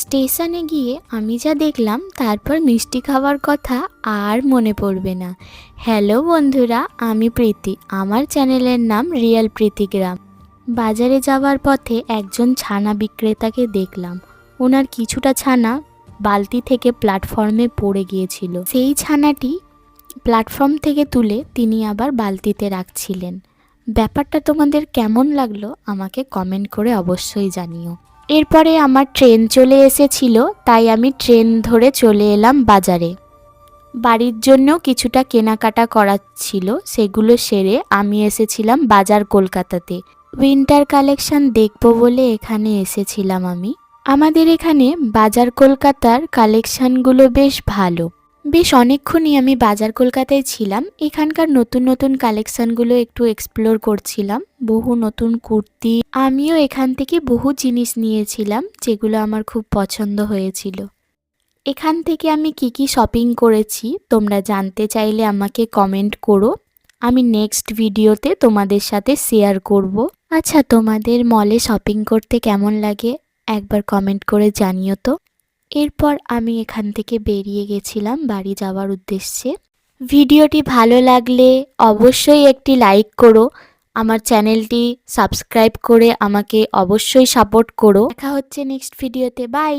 স্টেশনে গিয়ে আমি যা দেখলাম তারপর মিষ্টি খাওয়ার কথা আর মনে পড়বে না। হ্যালো বন্ধুরা, আমি প্রীতি। আমার চ্যানেলের নাম রিয়েল প্রীতিগ্রাম। বাজারে যাওয়ার পথে একজন ছানা বিক্রেতাকে দেখলাম। ওনার কিছুটা ছানা বালতি থেকে প্ল্যাটফর্মে পড়ে গিয়েছিল। সেই ছানাটি প্ল্যাটফর্ম থেকে তুলে তিনি আবার বালতিতে রাখছিলেন। ব্যাপারটা তোমাদের কেমন লাগলো আমাকে কমেন্ট করে অবশ্যই জানিও। এরপরে আমার ট্রেন চলে এসেছিল, তাই আমি ট্রেন ধরে চলে এলাম বাজারে। বাড়ির জন্য কিছুটা কেনাকাটা করার ছিল, সেগুলো সেরে আমি এসেছিলাম বাজার কলকাতাতে। উইন্টার কালেকশন দেখব বলে এখানে এসেছিলাম আমি। আমাদের এখানে বাজার কলকাতার কালেকশানগুলো বেশ ভালো। বেশ অনেকক্ষণই আমি বাজার কলকাতায় ছিলাম। এখানকার নতুন নতুন কালেকশানগুলো একটু এক্সপ্লোর করছিলাম। বহু নতুন কুর্তি, আমিও এখান থেকে বহু জিনিস নিয়েছিলাম যেগুলো আমার খুব পছন্দ হয়েছিল। এখান থেকে আমি কি শপিং করেছি তোমরা জানতে চাইলে আমাকে কমেন্ট করো। আমি নেক্সট ভিডিওতে তোমাদের সাথে শেয়ার করব। আচ্ছা, তোমাদের মলে শপিং করতে কেমন লাগে একবার কমেন্ট করে জানিও তো। এরপর আমি এখান থেকে বেরিয়ে গেছিলাম বাড়ি যাওয়ার উদ্দেশ্যে। ভিডিওটি ভালো লাগলে অবশ্যই একটি লাইক করো, আমার চ্যানেলটি সাবস্ক্রাইব করে আমাকে অবশ্যই সাপোর্ট করো। দেখা হচ্ছে নেক্সট ভিডিওতে। বাই।